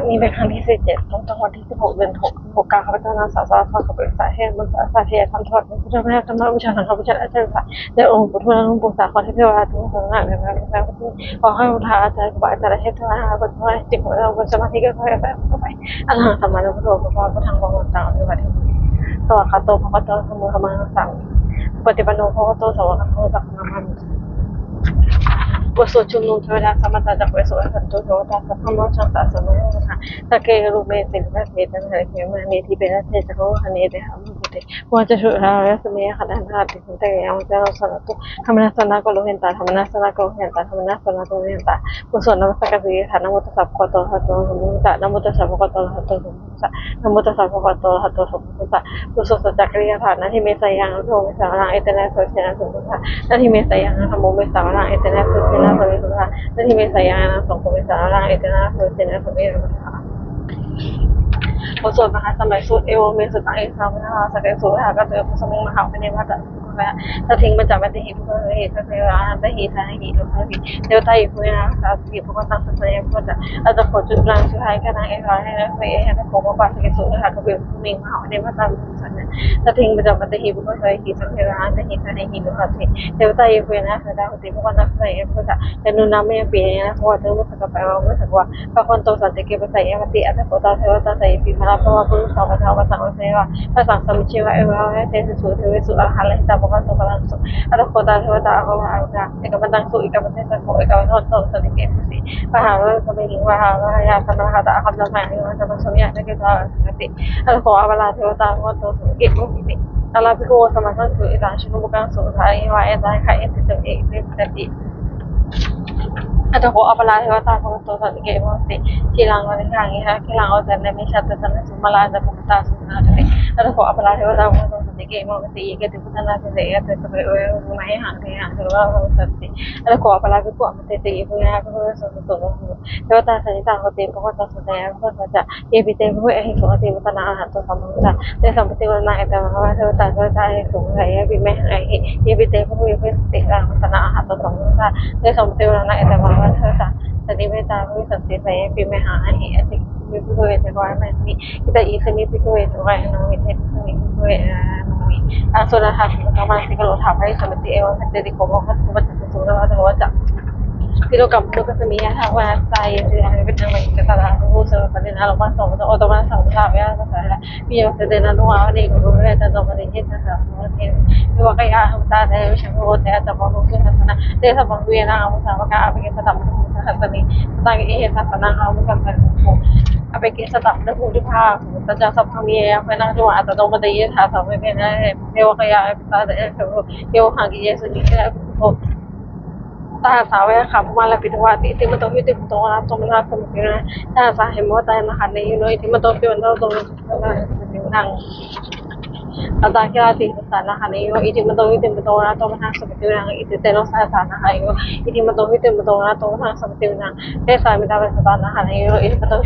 นี้เป็นครั้งที่17ของจังหวัดที่16เดือน6 69ข้าพเจ้านางสาวสราพรกับปรึกษาเหตุบนสาธยายทำทอดพระพุทธแม่ธรรมวิชาสังฆวิชาอาจารย์ในองค์ปุถุชนหลวงปู่สาครเทวราชทุกคนงานในงานในวันนี้ขอให้อุทาอาจารย์ครูบาอาจารย์เทพทวารบนพระจิตของเราบนสมาธิก็ค่อยแบบเข้าไปอรหังสัมมาสัมพุทโธพระพุทธังพระวันตังในวันนี้สวัสดีโตพระพุทธธรรมธรรมังสังปฏิปันโนพระพุทธสาวกโตสักนามันบทสวดชุมนุมเทวดาสมตจากเวสุสันตุโตตาสัพพมะชังตาสนุค่ะตะเกรูเมตินเมตันเหเขมานีที่เป็นเทศโกหเนเดหามุติว่าจะชุราเรสเมียขันธ์นาติสุนเตยังจะเราสนัตุธรรมนัสนาโกโลเห็นตาธรรมนัสนาโกเห็นตาธรรมนัสนาโกเห็นตาบุษนนมัสกสีฐานมุตสัพพะโตหะโตสมุตตะนมุตสัพพะโตหะโตสมุตตะนมุตสัพพะโตหะโตสมุตตะบุษสจักริยฐานนาทิเมสยังโทเมสารังเอตนะโสเชนะสมุตตะนาทิเมสยังธรรมเมสารังเอตนะโสเชนะสมุตตะนาทิเมสยังสงฆ์เมสารังเอตนะโสเชนะสมุตตะบทสวดมหาสมัยสุดเอวเมสุตังเอสามนาสเกสุหาก็เจอสมุงมหาวิเนวัตนะถ้าทิ้งมันจะไม่ได้หิบก็เลยถ้าเทวาได้หิทางหิลงทางหิเดี๋ยวตายอยู่นะสาธิตพวกตั้งสัญญาก็จะอาจจะขอจุดกลางสุดท้ายก็นางเอร้อยให้นะเฟย์ให้นะผมว่าปาสเกสุหาก็เป็นมิงมหาวิเนวัตสันนะถ้าทิ้งมันจะไม่ได้หิบก็เลยหิสังเทวาได้หิทางหิลงทางหิเดี๋ยวตายอยู่นะแต่ดาวติพวกตั้งสัญญาก็จะแต่นุนาไม่เปลี่ยนนะเพราะว่าเธอไม่สักไปว่าไม่สักว่าพระคนโตสันติเก็บไปใส่ยาติอาจจะขอตาเทวตาใส่ปีมาเพราะว่าผู้สาวเขาภาษาเทวาภาษาสมิชิวะเอวาเทศสุเทวสุอาหารและตาบอกว่าตัวกำลังสุatau kota aku ada ikaman su ikaman sa ko ikaman hoto sa dikit kasi pahalo sa may pahalo ya sa mga kata akam na may sa mga sumya na kita kasi atau ko abala sa hoto sa dikit mo hindi alabi ko sa mga su ita siya bukan su ay wa ay kaya ito ito atau ko apala sa hoto to sa dikit mo kasi kilang mo ng hangin kilang o sa may siya sa sumala sa pumunta sa natin atau ko apala sa hoto sige mo kasi ikit ko na sa iya sa may hangin so sati ala ko palagi ko amate sige ko ya ko sa to so ta sa ta ko te ko ta sa ya ko sa ye bite ko eh ko te ta na ha to sa mo ta te sa bite ko na eta ma so ta e ko ya bi me ai ye bite ko ye ko te ka ta na ha to sa mo ta te sa bite ko na eta ma so ta sa di me ta ko sa te sa ye bi me ha ai ati bi ko ye te ko ma ni kita isemi bi ko ye to ka no mi te ni ko ye sudah hasil kamar sih kalau tahu hari seperti itu jadi kok buat sesuatu atau wajah kilo kamu ke semia hawa saya tidak benar benar kata aku seperti nalar masuk atau otomatis sama ya saya biar sedena doa ni guru kita tu mesti kita mungkin dua kayak kita ada yang hotel atau mungkin sana desa bangkuan kamu sama kayak apa kita tak mungkin sana ni tentang ini sana kamu kan apa kita tak ada bukti pakแต่สัพพะมียเป็นนักจังหวะแต่ต้องมาตีถาสาวไม่เป็นนะเรียกว่าขยะตาแต่เรียกว่าหางกิเลสนี่แหละตาสาวเนี่ยค่ะประมาณละปิดว่าที่มันต้องยึดติดตรงนั้นตรงนั้นตรงนี้นะถ้าสาเหตุว่าตายนะคะในน้อยที่มันต้องเป็นตรงนั้นAda kira ti sana kan iyo iti matong na to man sa bitiw nang iti telo sa sana kayo iti matong na to man sa bitiw nang sa mi dapat sa sana kan iyo iti matong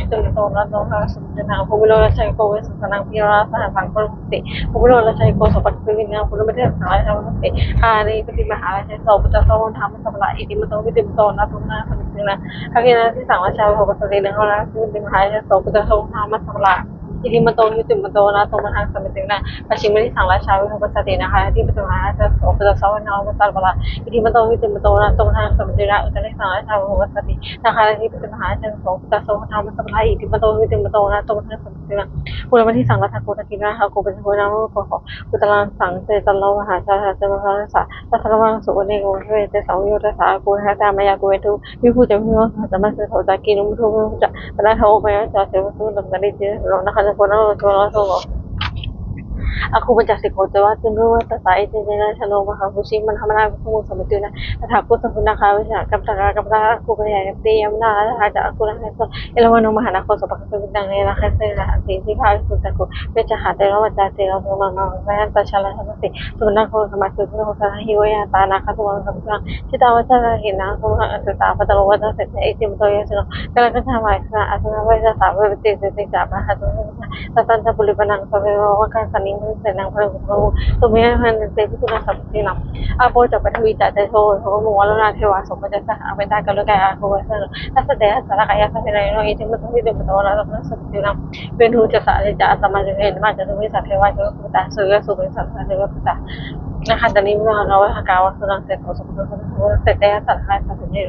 na to man sa bitiw nang pumulo na sa ko sa sanang pira sa pangkol ti pumulo na sa ko sa pagpilin ng pulo mete sa sa ti ani pati mahal sa so puta sa on tama sa bala iti matong na to man sa bitiw na kagina si sama sa ko sa dilang wala si mahal sa so puta sa on tama sa bala hindi man to YouTube man to na to man sa meeting na kasi mali sang la sabi ko sa tina ha di betul ha sa so sa sawan na ko sa bala hindi man to YouTube man to na to man sa meeting na utan sang la sabi ko sa tina na ha di betul ha sa so sa so na man sa bala hindi man to YouTube man to na to man sa meeting na kung man sang la sa ko ta tina ha ko ben ko na mo ko ko talang sang se talaw ha sa mga sa talagang so ne ko te sa yo ta sa ko ha ta maya ko tu yu ku te mo sa ma sa ta ki no mo sa bala ho ba sa se so na ni je ro na Kono aku mencari kota waktu dulu terkait dengan channel mahasiswa man hamala aku sama tu na aku sempurna kau kapta aku kaya yang na ada aku lah itu elawan rumah aku sebab aku bintang ni lah saya di hari itu aku baca hati orang baca hati orang orang saya tersalah seperti sebenarnya aku sama tu aku sana hiwaya tanah aku orang sama kita baca lagi na aku tak apa terlalu ada saya itu betul ya kalau kita sama aku nak baca sampai betul betul apa tu tentang boleh panang sampai orang kan saling มันเสร็จแล้วพอตัวนี้มันเป็นที่คุณสมบัติเราอาโปจะปฐวีจะโทษเขาบอกว่าแล้วนาเทวาสมบัติจะเอาไปได้กันแล้วกันอาโปว่าถ้าแสดงสารคดีสักหน่อยน้อยที่มันต้องมีเรื่องตัวเราต้องสมบัติเราเป็นหูจะสารจะสมาธิเห็นมาจะต้องมีสัตว์เทวาจะก็ตาสุริยสุริสัตว์เทวตานะคะตอนนี้เราว่าการว่าสุนัขเสร็จเขาสมมติเสร็จได้สารคดีสักหน่อย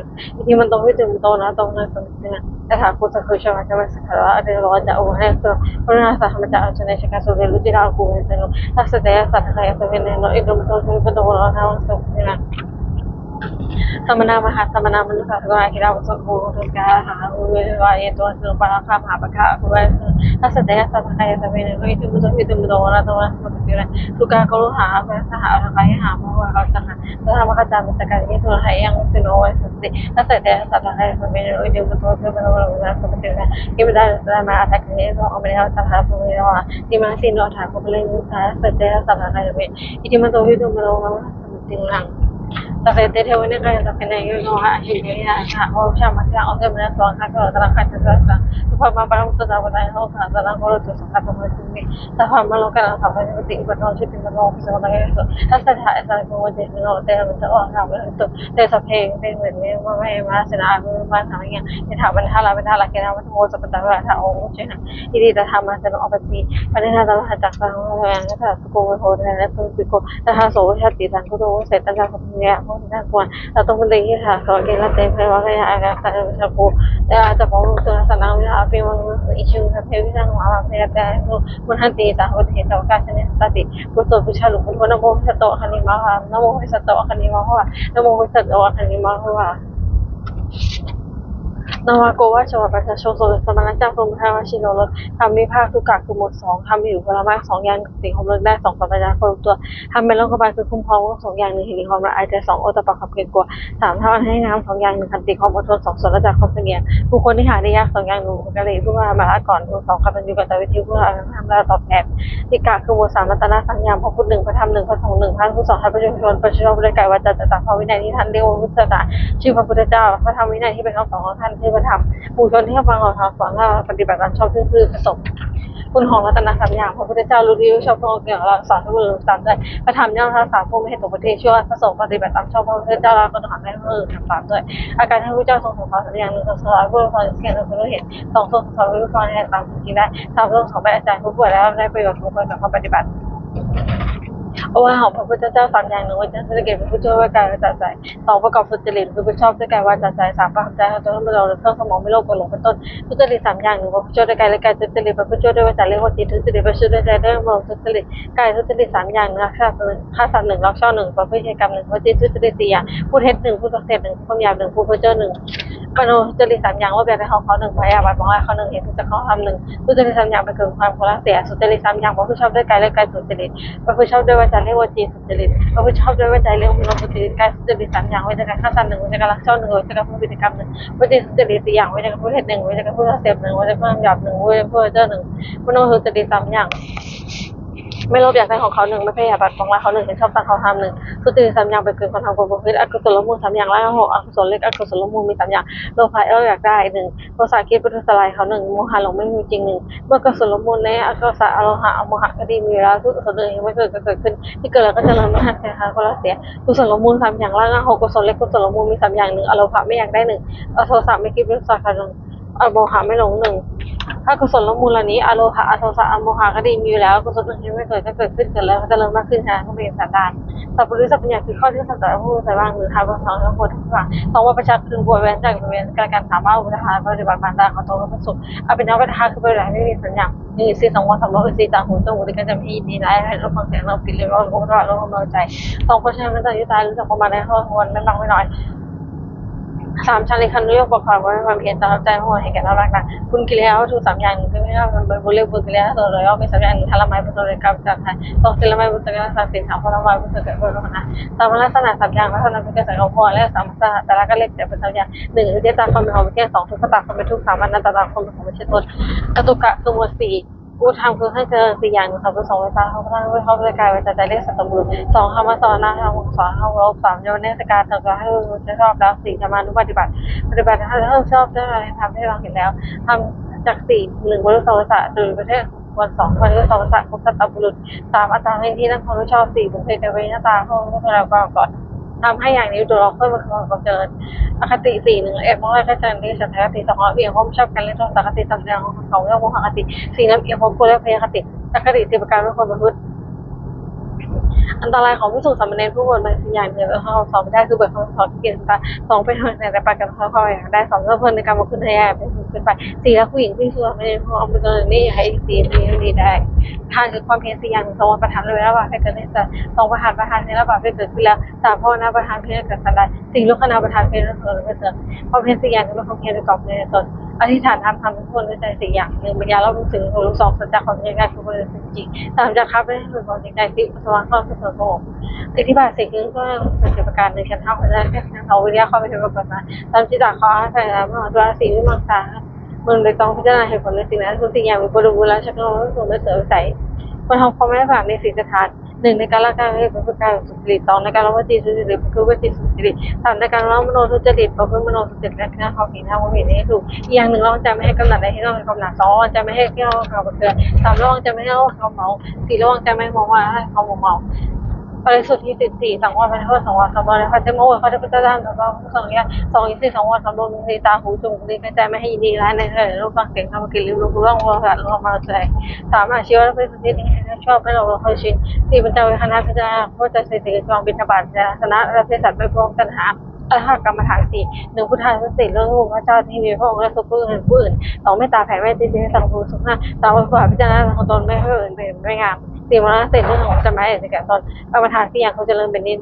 ที่มันต้องมีเรื่องตัวนะตรงนั้นตรงนี้นะแต่ถ้าคุณจะคุยชมาจะมาสักการะเดี๋ยวเราจะเอาให้ตัวคนนั้นสามารถจะเอาชนะชนะสุริยรู้ที่เราคุยกันเนาะถ้าแสดงสารคดีสักหน่อยเนาะอีกตัวนึงก็ตัวเราทำสมนะSamana Maha Samana Manusa Kira Soku Tuska Hawa itu Palaka Mapaka Asadaya Sakaya Sabina itu Mudona Seperti Suka kalau orang kaya mau kalau sama kata misalkan itu yang Sinowa seperti Asadaya Sakaya Sabina itu betul-betul seperti kita sama ataknya itu mereka tahap mereka di mana Sino tahap boleh Asadaya Sakaya Sabina itu betul-betul seperti Tapi dia ini kayak tapi nih itu akhirnya oh sama sih aku sebenarnya soalnya kalau terang kaca terasa supaya mampang itu dapat tahu kalau terang kalau itu sangat penting tapi malu kan sampai seperti itu bisa kayak itu asal aku aja kalau dia betul sama itu dia sampai ini masih aku namanya dia hal kita mau seperti apa tahu cina ini dah sama dengan apa sih padahal kalau hajat kalau yang itu aku hotel itu aku dah soal hati dan aku tuh saya tanya yaน่ากลัวเราต้องเป็นที่ค่ะก็เกล้าเต็มไปว่าก็อยากจะจะพูดจะบอกตัวสนามวิชาเป็นวันอิชูกับเพลวิชาหัวมาเพลแต่มันหันตีตาหัวตีตาการชนิดสติกุศลวิชาหลุดพ้นนโมสตอคันนี้มาค่ะนโมสตอคันนี้มาเพราะว่านโมสตอคันนี้มาเพราะว่า นวโกวาชวประชาชนสมณเจ้ากรมพระวชิโนรสทำวิภาคทุกกะคือหมวด2ทำอยู่พลไม้2อย่างสิ่งของเลิกได้2สัมปทานคนตัวทำเป็นโรคบาลคือคุ้มครอง2อย่าง1เห็นความละอายใจ2โอตปะขับเกลียดกลัว3ทำให้น้ำ2อย่าง1ขันติความอดทน2ส่วนละจากความเสงี่ยมบุคคลที่หาได้ยาก2อย่าง1บุคคลผู้ว่ามาละก่อน2ขับเป็นอยู่กับแต่วิธีผู้ว่าทำแล้วตอบแทนติกะคือหมวด3รัตนะสัญญาพระพุทธ1พระธรรม1พระสงฆ์1ท่านผู้สอนให้ประชาชนประชาชนบริการวาจาจะตามพระวินัยที่ท่านเรียกว่าพุทธศาสนาชื่อพระพุทธเจ้าพระธรรมวินัยที่เป็นคำสอนของท่านชื่อพระธรรมผู้ชนที่ฟังเราสอนเราปฏิบัติตามชอบซื่อๆประสบคุณของรัตนสัมยาพระพุทธเจ้ารู้ดีรู้ชอบพระองค์เกี่ยวกับเราสอนทุกเรื่องตามได้พระธรรมย่อมรักษาผู้ไม่ให้ตกประเทศช่วยพระสงฆ์ปฏิบัติตามชอบพระพุทธเจ้าเราก็ต้องทำให้ผู้อื่นทำตามด้วยอาการที่พระเจ้าทรงสอนสัญญา1ทรงสอนผู้ฟังเกี่ยวกับผู้รู้เห็น2ทรงสอนผู้ฟังให้ตามจริงได้3ทรงสอนไปอาจารย์ผู้ป่วยแล้วได้ประโยชน์ทุกคนกับข้อปฏิบัติเพราะว่าของพระพุทธเจ้า3อย่าง1ว่าจะเกิดเป็นผู้ช่วยว่ากายว่าใจ2ประกอบสุจริตคือผู้ชอบด้วยกายว่าใจ3ประหับใจจนไม่เราเครื่องสมองไม่โลภโกรธหลงเป็นต้นสุจริต3อย่าง1ว่าผู้ช่วยด้วยกายและกายสุจริตเป็นผู้ช่วยด้วยวาจาเรียกว่าจิตสุจริตเป็นผู้ช่วยด้วยใจด้วยมโนสุจริตกายสุจริต3อย่าง1ฆ่าสัตว์1ลักทรัพย์1ประพฤติกรรม1วจีสุจริต4อย่างพูดเท็จ1พูดส่อเสียด1ความหยาบ1พูดเพ้อเจ้อ1มโนสุจริต3อย่างว่าแบบในเขา1พยาบาทมองอะไรเขา1เห็นจะเขาทำ1สุจริต3อย่างเป็นคือความโกรธเสียสุจริต3อย่างว่าผู้ชอบด้วยกายและกายสุจริตเป็นผู้ชอบด้วยวาจาเรียกว่าจิตสุจริตพระพุทธชอบด้วยว่าใจเรื่องมโนสุจริตกายสุจริต3อย่างไว้จากการฆ่าสัตว์1ไว้จากการลักทรัพย์1ไว้จากการพูดพฤติกรรม1วจีสุจริต4อย่างไว้จากการพูดเท็จ1ไว้จากการพูดส่อเสียด1ไว้จากการหยาบ1ไว้จากการพูดเจ้อ1มโนสุจริต3อย่างไม่โลภอยากได้ของเขา1ไม่พยาบาทของเราเขา1เป็นชอบตั้งเขาทำ1สุจริต3อย่างเป็นเกินคนทำความประพฤติอกุศลมูล3อย่างละ6อกุศลเล็กอกุศลมูลมี3อย่างโลภะอยากได้1โทสะคิดปุถุสลายเขา1โมหะหลงไม่มีจริง1เมื่อกุศลมูลในอกุศลอโลหะโมหะก็ดีมีแล้วทุกส่วนยังไม่เกิดก็เกิดขึ้นที่เกิดแล้วก็เจริญไม่หักเสียหายคนละเสียกุศลมูล3อย่างละ6กุศลเล็กกุศลมูลมี3อย่าง1อโลภะไม่อยากได้1อโทสะไม่คิดปุถุสลาย1อโมหะไม่หลง1ถ้ากุศลมูลนี้อโลภะอโทสะอโมหะก็ดีมีอยู่แล้วกุศลที่ไม่เกิดก็เกิดขึ้นเกิดแล้วก็จะเริ่มมากขึ้นค่ะก็เป็นสันดานสัพพุริสัพพัญญาคือข้อที่สัตว์ผู้ใส่บ้างหรือทำสองทั้งหมดทั้งฝั่ง2ว่าประชาคือบัวแวนจากเวียนการถามว่าอุทหารปฏิบัติการต่างของตนก็สุขเอาเป็นนักปฏิหารคือปฏิบัติไม่มีสัญญา1 4 2 3 4 ต่างหูจมูกก็จะมีดีได้ให้เราฟังเสียงเราปิดเลยเราโอ้เราเราใจ2เพราะฉะนั้นมันจะยึดตายรู้จักประมาณในข้อควรไม่มากไม่น้อย3ชั้นเลยคันนุยกบอกความว่าความเพียรตามใจหัวให้แก่เรารักนะคุณกิเลสทุก3อย่างคือไม่ว่ามันบริบูรณ์กิเลสตัวเราย่อมมี3อย่างทาละไม้เป็นตัวเรียกกับจากไทยต้องศิลไม้เป็นตัวการศักดิ์สิทธิ์ถามพระไม้เป็นตัวเกิดเป็นตัวนะตามลักษณะ3อย่างลักษณะเป็นเกิดจากองค์พรและ3ลักษณะแต่ละก็เล็กแต่เป็น3อย่าง1เจตนาความเป็นของเป็นแค่2ทุกขตาความเป็นทุก3อันนั้นตาความเป็นของเป็นเช่นต้นจตุกะคือหมวด4กูทำคือให้เจอ4อย่าง1 2 2ไว้ตาเขาตั้งไว้เขาเลยกายไว้ใจเลขสัตตบุรุษ2คำว่าสอนนะคำสอนเข้ารบ3โยนเนสการต่อให้รู้จะชอบแล้ว4ธรรมานุปฏิบัติให้ชอบได้ทำให้เราเห็นแล้วทำจาก4 1บริสุทธิ์ศาสตร์โดยประเทศผ ควร2คนก็2สัตว์คบสัตตบุรุษ3อัตราเร่งที่นั่งคนรู้ชอบ4บุพเพกเวหน้าตาห้องก็เราก่อนทำให้อย่างนี้ตัวเราค่อยมาความเจริญอคติ4 1เอ็ดมองอะไรก็เจริญที่สัตคติ2เอียงพมชอบกันเล่นโทษสัคติ3เรื่องของเขาเรื่องโมหคติ4น้ำเอียงพมพูดและพยคติอคติ10ประการไม่ควรประพฤติอันตรายของพิสุสามเณรผู้บวชบางสิ่งอย่างหนึ่งเขาสอนไม่ได้คือเบิกคำสอนเกียรติตา2เป็นคนแต่ปากกันเขาอย่างได้2เพื่อเพื่อนในการมาขึ้นทายาเป็นขึ้นไป4แล้วผู้หญิงที่สุสามเณรผู้เอาไปเกินนี่ให้4นี้ได้ทานคือความเพียร4อย่าง2วันประทานเลยแล้วว่าให้เกิดได้2ประทานในระบาดให้เกิดขึ้นแล้ว3พ่อนะประทานเพื่อเกิดสันได้4ลูกคณะประทานเพื่อเกิดไม่เกิดความเพียร4อย่างเป็นความเพียรประกอบในตนอธิษฐานทำทุกคนด้วยใจ4อย่าง1ปัญญาเราถึงรูป2สัจจะของใจได้คือเป็นจริง3จะคับได้ถึงของใจ4สว่างความสุขสงบอธิบายสิ่งนี้ก็เป็นประการในการทำและเอาวิทยาเข้าไปเป็นประกอบนะตามจิตตาเขาใส่แล้วมาตัว4วิมังสามึงโดยต้องพิจารณาเหตุผลในสิ่งนั้นทุกสิ่งอย่างมีบริบูรณ์แล้วชักนไม่สูงไม่เสือใส่คนทำความไม่ผ่านในสิ่งสถาน1ในการละการเป็นประการสุจริต2ในการละวจีสุจริตคือวจีสุจริต3ในการละมโนทุจริตประพฤติมโนทุจริตและการข้อผิดทางความผิดนี้ถูกอีกอย่างหนึ่งเราจะไม่ให้กำหนัดในที่เราเป็นกำหนัด2จะไม่ให้เที่ยวเขาเตือน3ระวังจะไม่ให้เขาเมา4ระวังจะไม่มองว่าเขาเมาบริสุทธิ์ที่14 2 วันเป็นโทษ2 วัน3 วันในพระเจ้าโมเขาจะพิจารณาแล้วก็2อย่าง2 2 วัน3 วันในตาหูจมูกลิ้นกระจายไม่ให้ยินดีร้ายในรูปฟังเสียงทำกินลิ้มรู้ร่องรู้สัตว์รู้มาใจ3อาชีวะและเป็นสิ่งที่ชอบให้เราเคยชิน4บรรเทาคณะพิจารณาเพราะจะเสด็จจองบิณฑบาตชนะและเภสัชไม่พร้อมกันหาอรหัตกรรมฐาน4 1พุทธานุสติเรื่องพระเจ้าที่มีพระองค์และสุขผู้อื่น2เมตตาแผ่เมตตาสังภูสุข5 3วิปัสสนาพิจารณาของตนไม่ให้อื่นเป็นไม่งาม4มรณะเสร็จเรื่องของจะไม่เห็นแก่ตนกรรมฐาน4อย่างเขาจะเริ่มเป็นนิด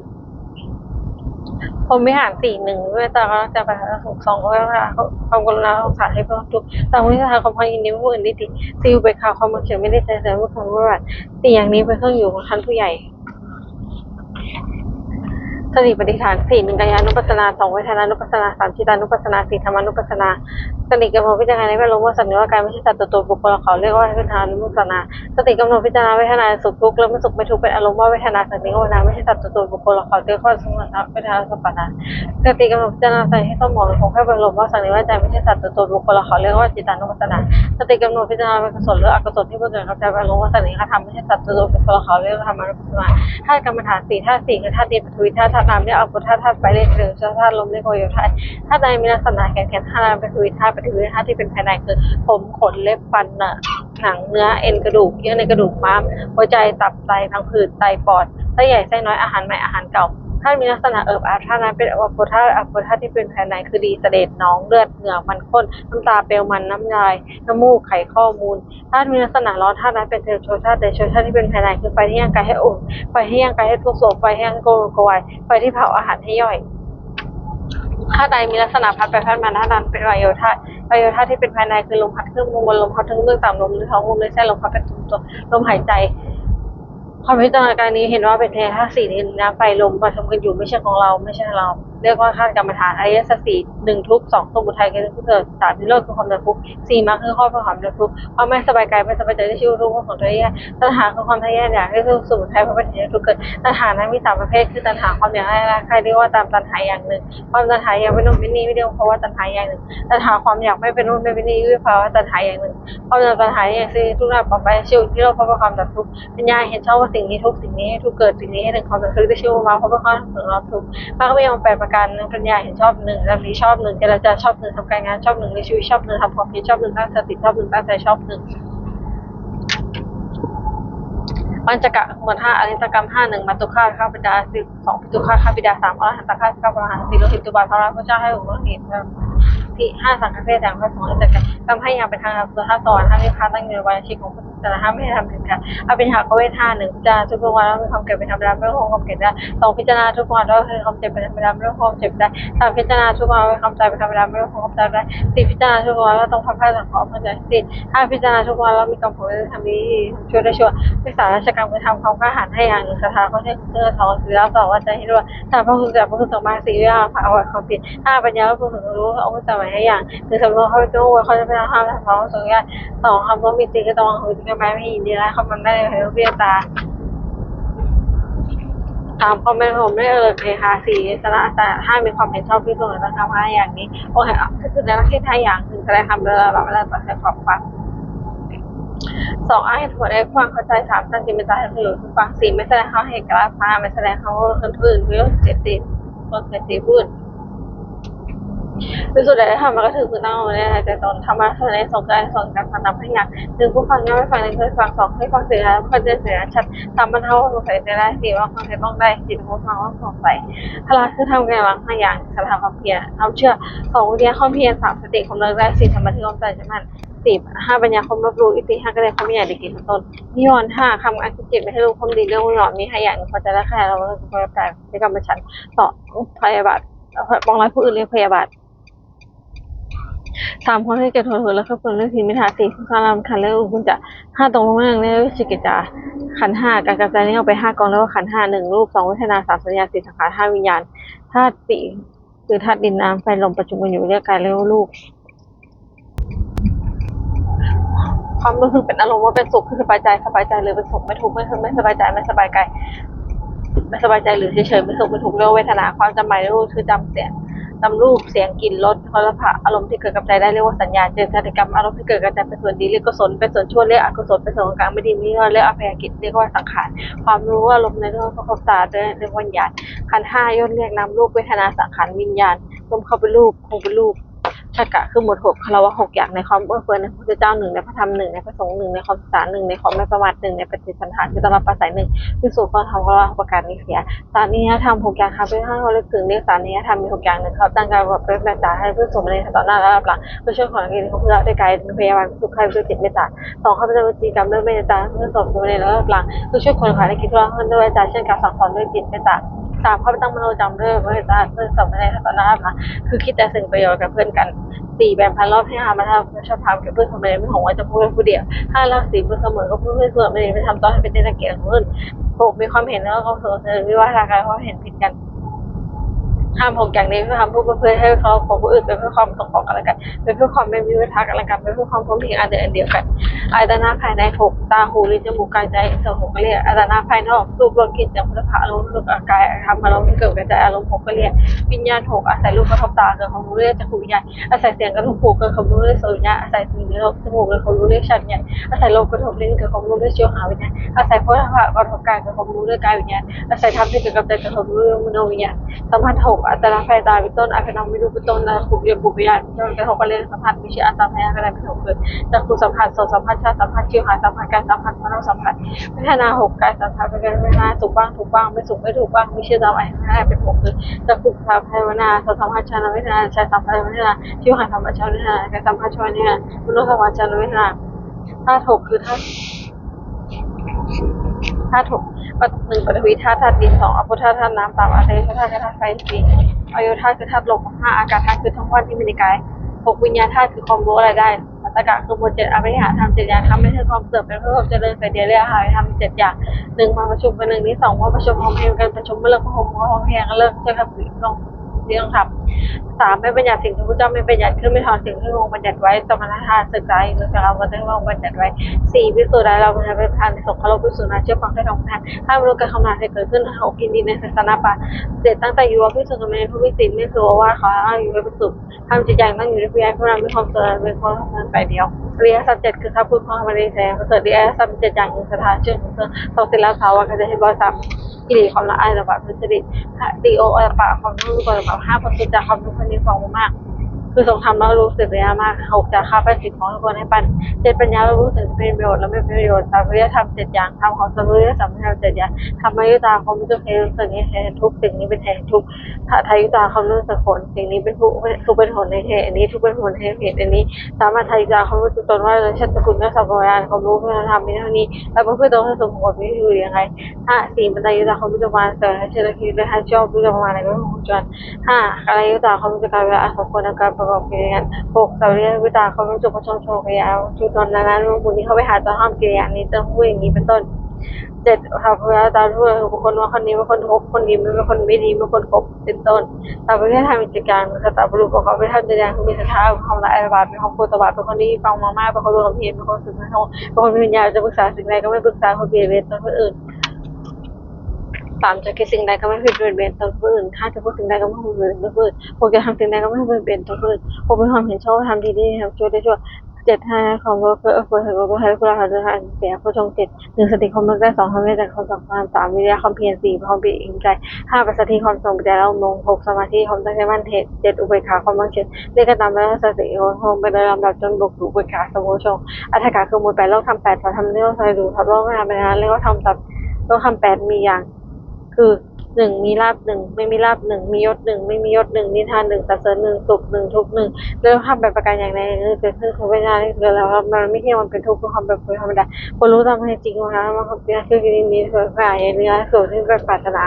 ผมไม่หาร4 1ด้วยแต่ก็จะไปหาสุข2ก็เวลาความกรุณาสงสารให้เพิ่มทุก3วิธีทางความพอยินดีผู้อื่นได้ดี4ไปข่าวความเฉยไม่ได้ใจเมื่อคำว่า4อย่างนี้เป็นเครื่องอยู่ของท่านผู้ใหญ่สติปัฏฐาน4 1กายานุปัสสนา2เวทนานุปัสสนา3จิตานุปัสสนา4ธรรมานุปัสสนาสติกำหนดพิจารณาในแวดล้อมว่าสัญญาการไม่ใช่สัตว์ตัวบุคคลเขาเรียกว่าเวทนานุปัสสนาสติกำหนดพิจารณาเวทนาสุขทุกข์และไม่สุขไม่ทุกข์เป็นอารมณ์ว่าเวทนาสัญญาเวทนาไม่ใช่สัตว์ตัวบุคคลเขาเรียกว่าสมุทัยเวทนาสัมปนาสติกำหนดพิจารณาใจให้ต้องมองคงแค่เป็นอารมณ์ว่าสัญญาใจไม่ใช่สัตว์ตัวบุคคลเขาเรียกว่าจิตานุปัสสนาสติกำหนดพิจารณาเป็นกุศลหรืออกุศลที่ผู้อื่นเข้าใจเป็นอารมณ์ว่าสัญญาธรรมไม่ใช่สัตว์ตัวบุคคลเขาเรียกว่าธรรมานุปัสสนาธาตุกรรมฐาน4ธาตุ4คือธาตุดินปฐวีธาตุน้ำเรียกอัปปธาตุไปเรียกเรือธาตุลมเรียกโยธาธาตุใดมีลักษณะแข็งธาตุน้ำเป็นปฐวีธาตุที่เป็นภายในคือผมขนเล็บฟันหนังเนื้อเอ็นกระดูกเยื่อในกระดูกม้ามหัวใจตับไตพังผืดไตปอดไส้ใหญ่ไส้น้อยอาหารใหม่อาหารเก่าถ้ามีลักษณะเอิบอาบถ้านั้นเป็นอัปปธาตุที่เป็นภายในคือดีเสด็จน้องเลือดเหงื่อมันข้นน้ำตาเปลวมันน้ำลายน้ำมูกไขข้อมูลถ้ามีลักษณะร้อนถ้านั้นเป็นเทโชธาตุที่เป็นภายในคือไฟที่ย่างกายให้อุ่นไฟที่ย่างกายให้ทุกโศกไฟที่ย่างโกวายไฟที่เผาอาหารให้ย่อยถ้าใดมีลักษณะพัดไปพัดมาถ้านั้นเป็นวายโยธาที่เป็นภายในคือลมพัดขึ้นบนลมพัดถึงเรื่องต่ำลมหรือท้องลมหรือแส้ลมพัดเป็นตัวลมหายใจความพิจารณาการนี้เห็นว่าเป็นธาตุ4ดินน้ำไฟลมผสมกันอยู่ไม่ใช่ของเราไม่ใช่เราเรียกว่าธาตุกรรมฐานอริยสัจ4 1ทุกข์2สมุทัยคือทุกข์เกิด3นิโรธคือความดับทุกข์4มรรคคือข้อประความดับทุกข์ความไม่สบายกายไม่สบายใจที่ชื่อรู้ของตัวเองตัณหาคือความทะเยออยากที่คือสมุทัยเพราะเป็นเหตุทุกข์เกิดตัณหานั้นมี3ประเภทคือตัณหาความอยากได้ใครเรียกว่าตามตัณหาอย่างหนึ่งความตัณหาอยากเป็นนู่นเป็นนี่ไม่เรียกเพราะว่าตัณหาอย่างหนึ่งตัณหาความอยากไม่เป็นนู่นไม่เป็นนี่ด้วยภาวะตัณหาอย่างหนึ่งความตัณหาอย่างสี่ทุกข์นั้นต่อไปชื่อที่เราเพราะความดับทุกข์ปัญญาเห็นชอบว่าสิ่งนี้ทุกสิ่งนี้ทุกเกิดสิ่งนี้ให้ถึงความดับทุกข์ได้ชื่อว่าเพราะความถึงรับทุกข์มรรคมีองค์8ประการปัญญาเห็นชอบ1ดำริชอบ1เจรจาชอบ1ทำการงานชอบ1ในชีวิตชอบ1ทำความเพียรชอบ1ตั้งสติชอบ1ตั้งใจชอบ1ปัญจกะหมวด5อริยกรรม5 1มัตตุฆาตข้าพเจ้า2ปิตุฆาตข้าพเจ้า3อรหันตฆาตข้าพเจ้า4โลหิตตุบาทพระพุทธเจ้าให้อุโมหิตที่5สังฆเพศอย่างพระสงฆ์จะทำให้อย่างเป็นทางนำสู่ท่าสอนท่านิพพานตั้งอยู่ในวันชีของพุทธศาสนาไม่ให้ทำถึงค่ะเอาเป็นหากเวท1พิจารณาทุกวันแล้วมีความเกิดเป็นธรรมดาไม่ต้องความเกิดได้2พิจารณาทุกวันแล้วคือความเจ็บเป็นธรรมดาไม่ต้องความเจ็บได้3พิจารณาทุกวันแล้วความตายเป็นธรรมดาไม่ต้องความตายได้4พิจารณาทุกวันแล้วต้องพัฒนาสังขารมันจะ5พิจารณาทุกวันแล้วมีกรรมผลทำดีช่วยได้ช่วยศึกษาราชการคือทำความกล้าหาญให้อย่างศรัทธาเขาใช้เพื่อทองศีล2ว่าใจให้ด้วย3พระคุณพระคุณสมา4วิหารพระอวัยความผิด5ปัญญาพระคุณรู้เอาสมัยให้อย่างคือสำรวจเขาจะว่าเขาจะเป็นห้ามทำเขาสองอย่าง2คำว่ามีจริงก็ต้องมีจริงก็ไม่ยินดีแล้วเขามันได้ให้เรียตา3ความเป็นผมไม่เคค่ะ4สาระแต่5มีความเห็นชอบที่ตรงไหนต้องทำ5อย่างนี้โอเคคือในประเทศไทยอย่างหนึ่งแสดงทำเวลาตัดสินขอบฟัง สองอ้างเหตุผลได้ความเข้าใจสามตั้งจิตไม่ใจให้ผู้อื่นฟังสี่ไม่แสดงเขาเหตุกล้าพาไม่แสดงเขาคนอื่นเพื่อเสียติคนเสียติพูดที่สุดได้ทำมันก็ถือคือตั้งเอาไว้ในใจตนทำมาเท่านั้นส่งใจส่งการทำนำให้งานหนึ่งผู้ฟังย่อมไม่ฟังหนึ่งเคยฟังสองให้ฟังเสียแล้วเพื่อจะเสียชัดสามบรรเทาสงสัยใจได้สี่ว่าฟังใจต้องได้สี่ผู้ฟังว่าสงสัยพละคือทำไงบ้างห้าอย่างกระทำความเพียรเอาเชื่อสองวิทยาความเพียรสามสติความเลิกได้สี่ธรรมะที่ความใจจะมันสี่ห้าปัญญาความรอบรู้อิทธิห้าก็ได้ความมีอย่างดีกิจเป็นต้นนิวรณ์ห้าคำอันจิตไม่ให้รู้ความดีเรื่องหลอนมีห้าอย่างพอจะได้แค่เราเราจะพอใจในกรรมฉันสองพยาบาทปองร้ายผู้อื่นเรียกพยาบาทสามคนที่เกิดหัวแล้วก็เป็นเรื่องทิมิทาสี่ผู้สร้างรำคันแล้วคุณจะห้าตรงลงนั่งในวิจิกิจจาขันห้าการกระจายนี้เอาไปห้ากองแล้วว่าขันห้าหนึ่งรูปสองเวทนาสามสัญญาสี่สังขารห้าวิญญาณธาตุสี่คือธาตุดินน้ำไฟลมประชุมกันอยู่เรียกกายเรียกว่ารูปความรู้สึกเป็นอารมณ์ว่าเป็นสุขคือสบายใจหรือเป็นสุขไม่ทุกข์ไม่สบายใจไม่สบายกายไม่สบายใจหรือเฉยๆไม่สุขไม่ทุกข์เรียกเวทนาความจำหมายรู้คือจำเสียงจำรูปเสียงกลิ่นรสโผฏฐัพพะอารมณ์ที่เกิดกับใจได้เรียกว่าสัญญาเจตสิกรรมอารมณ์ที่เกิดกับใจเป็นส่วนดีเรียกกุศลเป็นส่วนชั่วเรียกอกุศลเป็นส่วนกลางไม่ดีไม่เรียกอภัยกิจเรียกว่าสังขารความรู้ว่าอารมณ์ในเรื่องประกอบตาเรียกว่าวิญญาณขันธ์ห้าย่นเรียกนามรูปเวทนาสังขารวิญญาณรวมเข้าเป็นรูปคงเป็นรูปชากะคือหมวดหกคารวะหกอย่างในความเอื้อเฟื้อในพระพุทธเจ้าหนึ่งในพระธรรมหนึ่งในพระสงฆ์หนึ่งในความศึกษาหนึ่งในความไม่ประมาทหนึ่งในปฏิสันฐานคือตลอดภาษาหนึ่งคือสูตรความธรรมว่าประการนี้เสียสานิยธรรมหกอย่างครับเพื่อให้เราเลือกถึงเรียกสานิยธรรมมีหกอย่างหนึ่งเขาตั้งใจว่าเป็นแบบจ่าให้เพื่อสมในต่อหน้าและรับหลังเพื่อช่วยขอให้เขาเพื่อได้กายพยาบาลสุขใครเพื่อจิตเมตตาสองข้าพเจ้าวิจีกรรมด้วยเมตตาเพื่อสมในและรับหลังเพื่อช่วยคนขายในคิดว่าเพื่อด้วยใจเช่นการสั่งสอนด้วยจิตเมตตาสามข้าพเจ้ามโนจำด้วยเมตตาเพื่อสมในต่อหน้ารับหลังคือคิดแต่สิ่งประโยชน์กับเพื่อนกันสี่แบ่งพันรอบให้หามาทำชอบทำกับเพื่อนคนใดไม่ของว่าจะพูดผู้เดียวห้ารักสีเพื่อเสมอก็พูดเพื่อนส่วนไม่ได้ไปทำตอนให้เป็นเกียรติของเพื่อนหกมีความเห็นแล้วก็เสนอวิวาทางการความเห็นผิดกันห้ามหกอย่างนี้เพื่อทำเพื่อให้เขาของผู้อื่นเป็นเพื่อความตกของกันและกันเป็นเพื่อความไม่มีวิวัฒน์กันและกันเป็นเพื่อความพ้นผิดอันเดียวกันอายตนะภายในหกตาหูลิ้นจมูกกายใจสมองก็เรียกอายตนะภายนอกรูปรสกลิ่นจมูกผะอารมณ์รู้สึกอากายทำอารมณ์ที่เกิดกระจายอารมณ์หกก็เรียกวิญญาณหกอาศัยรูปกระทบตาเกิดความรู้เรียกจักรวิญญาณอาศัยเสียงกระทบหูเกิดความรู้เรียกโสตวิญญาณอาศัยสิ่งกระทบจมูกเกิดความรู้เรียกชันวิญญาณอาศัยลมกระทบลิ้นเกิดความรู้เรียกชิวหาวิญญาณอาศัยโผฏฐัพพะกระทบกายเกิดความรู้เรียกกายวิญญาณอาศัยธรรมที่เกิดกับใจเกิดความรู้เรียกมโนวิญญาณสัมพันธ์หกอัตตาภายตาเป็นต้นอภินังวิรูปต้นนะภูมิเรียนภูมิญาณจนกระทบกันเลยสัมพันธ์วิชิอาตาพยาก็ได้เป็นหกเกิดจากคูสัมพันธ์โสสัมพันธ์ชาติสัมพันธ์ชิวหาสัมพันธ์การสัมพันธ์มโนสัมพันธ์พัฒนาหกกายสัมพันธ์เป็นการพัฒนาสุขบ้างถูกบ้างไม่สุขไม่ถูกบ้างมีชื่อจำไว้ให้เป็นหกคือจากคูสัมพันธ์พัฒนาโสสัมพันธ์ชาติพัฒนาชาติสัมพันธ์พัฒนาชิวหาสัมพันธ์ชาติพัฒนาการสัมพันธ์ชาติพัฒนามโนสัมพันธ์ชาติพัฒนาธาตุหกคือธาตุหกหนึ่งปฐวีธาตุดินสองอโปธาตุธาตุน้ำสามอาเทธาตุธาตุไฟสี่อโยธาตุคือธาตุลมห้าอากาศธาตุคือทั้งวันที่มีในกายหกวิญญาณธาตุคือความรู้อะไรได้อัตตกะคือหมวดเจ็ดอภิหารธรรมเจ็ดอย่างทำให้ถึงความเสื่อมเป็นเพื่อความเจริญแต่เดียวเรียกหาทำเจ็ดอย่างหนึ่งมาประชุมกันหนึ่งที่สองว่าประชุมพร้อมเพรียงกันประชุมเมื่อเลิกพร้อมเพรียงกันเลิกใช่ครับต้องทำสามไม่บัญญัติสิ่งที่พระเจ้าไม่บัญญัติขึ้นไม่ถอนสิ่งที่พระองค์บัญญัติไว้สมณธาตุศึกษาหรือสารวัตรที่พระองค์บัญญัติไว้สี่พิสูจน์ได้เราเป็นทานในสงฆ์เราพิสูจน์นะเชื่อฟังให้ตรงกันห้ามรู้การคำนวณให้เกิดขึ้นหกกินดีในศาสนาป่าเจ็ดตั้งแต่อยู่ว่าพิสูจน์กับในผู้วิสิตไม่คือว่าขอให้อยู่ในพิสูจน์ทำจิตอย่างตั้งอยู่ในพิยาผู้นั้นมีความเสื่อมเป็นความทำงานไปเดียวเรียสัจเจ็ดคือถ้าพูดความมาในแสงเกิดเรียสัจเจ็ดอย่างหนึ่งสถานเชื่อของเธอสองศิลาสาวก็จะให้บริษัทกิริความละอายระบาดพฤติริดีโออปะความรู้ก่อนแบบห้าคนคิดจากความรู้คนนี้ฟังมากคือทรงทำแล้วรู้สึกระยะมากหกจากข้าไปสิทธิ์ของทุกคนให้ปันเจ็ดปัญญาเรารู้สึกเป็นประโยชน์และไม่เป็นประโยชน์สามวิริยธรรมเจ็ดอย่างทำของสมุทิสัมพันธ์เจ็ดอย่างทำมายุตาความรู้สึกเหตุรู้สึกนี้เหตุทุกสิ่งนี้เป็นเหตุทุกทายุตาความรู้สึกผลสิ่งนี้เป็นทุกเป็นผลในเหตุอันนี้ทุกเป็นผลในเหตุอันนี้สามารถทายุตาความรู้สึกตนว่าเราชัดสกุลและสัมปทานความรู้เพื่อทำมีเท่านี้แล้วเพื่อตรงให้สมผลไม่อยู่ยังไงห้าสี่บรรดายุตาความรู้จักมาเสริมเชื่อคิดและให้ชอบรู้จักมาในเรื่องของจวนห้าอะไรยุตาความรู้จักการเวลาสมควรในการประกอบกิจการหกสาวเรียนวิตาเขารู้จุกประชงโชว์ขยาวชุดตอนนั้นบุญนี้เขาไปหาตอนห้ามกิริยานี้เติมพูดอย่างนี้เป็นต้นเจ็ดค่ะเวลาตาทั่วบุคคลว่าคนนี้เป็นคนคบคนดีเป็นคนไม่ดีเป็นคนคบเป็นต้นแต่ประเทศไทยมีกิจการสตาร์บรูประกอบไปทำกิจการคือมีศรัทธาความละอายบาปเป็นของโคตบาปเป็นคนที่ฟังมากๆเป็นคนรู้ความเพียรเป็นคนสึกไม่ทงเป็นคนมีปัญญาจะปรึกษาสิ่งใดก็ไม่ปรึกษาคนเบียดเบียนตนผู้อื่นสามจะคิดสิ่งใดก็ไม่ผิดเบียดเบียนตนผู้อื่นห้าจะพูดสิ่งใดก็ไม่ผิดเบียดเบียนตนผู้อื่นหกจะทำสิ่งใดก็ไม่ผิดเบียดเบียนตนผู้อื่นหกเป็นความเห็นชอบทำดีๆทำชั่วได้ชั่ว 7ให้ของก็คือควรถือว่าให้คุณภาพจะให้เสียผู้ชง7 1สติความนึกได้2ทำให้แต่ความสำคัญ3วิทยาความเพียร4ความเพียรอิงใจ5ปัสสติความทรงใจแล้วลง6สมาธิความตั้งใจมั่นเทศ7อุเบกขาความมั่นเฉยเรียกกันตามแล้วสติโฮมไปโดยลำดับจนบุกสู่อุเบกขาสมุชงอัตถกะคือมูล8โลกทำ8พอทำเรื่องใส่ดูทับโลกงานไปงานเรียกว่าทำตัดโลกทำ8มีอย่างคือ1มีลาภ1ไม่มีลาภ1มียศ1ไม่มียศ1นิทาน1สรรเสริญ1สุข1ทุกข์1เรื่องทำแบบประการอย่างใดเกิดขึ้นคือเวลาที่เกิดแล้วมันไม่เที่ยงมันเป็นทุกข์คือความแบบธรรมดาคนรู้ตามเป็นจริงนะคะว่าความเป็นคือกินนี้เกิดขึ้นอย่างเนื้อส่วนที่เป็นปรารถนา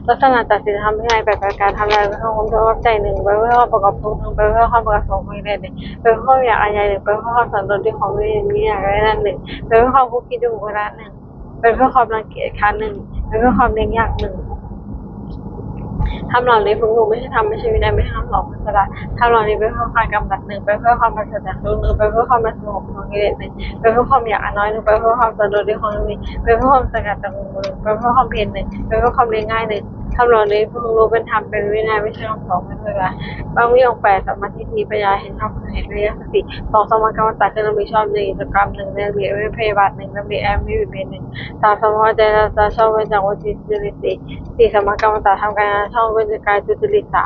ลักษณะตัดสินทำให้แบบประการทำลายเพื่อความเข้าใจ1ไปเพื่อความประกอบทุก1ไปเพื่อความประสงค์ไม่ได้1ไปเพื่อความอยากอะไร1ไปเพื่อความสันโดษที่ของมีอย่างไรนั่น1ไปเพื่อความคุกคิดดูบุคคล1ไปเพื่อความรังเกียจคัน1ไปเพื่อความเลี้ยงยาก1ทำเหล่านี้พึงรู้ไม่ใช่ทำไม่ใช่วินัยไม่ใช่ทำหลอกมันสละทำเหล่านี้ไปเพื่อความกำจัด1ไปเพื่อความประเสริฐจาก1ไปเพื่อความสงบของกิเลส1ไปเพื่อความอยากน้อย1ไปเพื่อความสันโดษที่ของมีไปเพื่อความสงัดจาก1ไปเพื่อความเพียร1ไปเพื่อความเลี้ยงง่ายทำเหล่านี้พึงรู้เป็นธรรมเป็นวินัยไม่ใช่คำสอนไม่ใช่ละบางวิอง8สัมมาทิฏฐิปัญญาเห็นชอบคือเห็นวิริยสติ2สมการตัดคือเรามีชอบ1กิจกรรม1เรื่องเรียนไม่พยาบาท1ระเบียบแอมไม่บิดเบน3สมมาใจจะชอบเป็นจากวจีจริต4สมการตัดทำการงานชอบเป็นจากการจุจริต3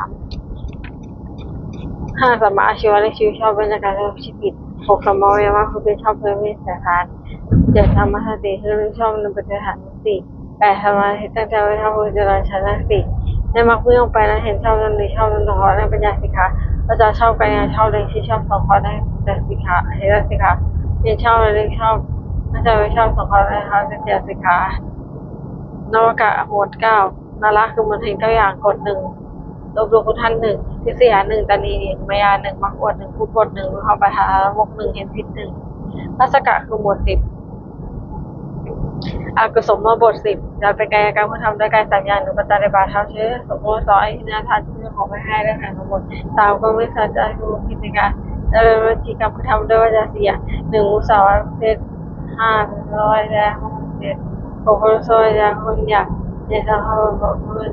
5สมมาอาชีวะและชีวิตชอบเป็นจากการทำชีวิต6สมมาวิมารคือเป็นชอบเพื่อมีสถาน7สมมาสติคือชอบในปฏิฐาน4 8สมาธิตั้งใจไว้ทำบุญเจริญชนะ4ในมรรคเพื่อไปนั้นเห็นชอบนั้นหรือชอบนั้นสองข้อในปัญญาสิกขาเราจะชอบการงานชอบเรื่องที่ชอบ2ข้อได้แต่สิกขาเห็นสิกขาเรียนชอบเรื่องชอบน่าจะไม่ชอบ2ข้อได้ครับแต่สิกขานวกะหมวด9นาระคือมันเห็นตัวอย่างกฎ1ลบหลู่คุณท่าน1ทิฏฐิหา1ตานี1มายา1มรรคอวด1ผู้กฎ1วิภาวปทามุก1เห็นผิด1รัศกะคือหมวด10อกุศลบท10เราไปกายกรรมผู้ทำด้วยกาย3อย่าง1ปัจจัยบาทเท้าเชื้อสมมติ2อหินาทานชื่อของไม่ให้ได้แห่งทั้งหมด3ก็ไม่สัจจะคือพิจิการแล้วเป็นวิธีกรรมผู้ทำด้วยวาจา4อย่าง1มุสาวาทเพศ5ร้อยและ6 6คนซอยยาคนอยาก7ทำให้บอกเพื่อน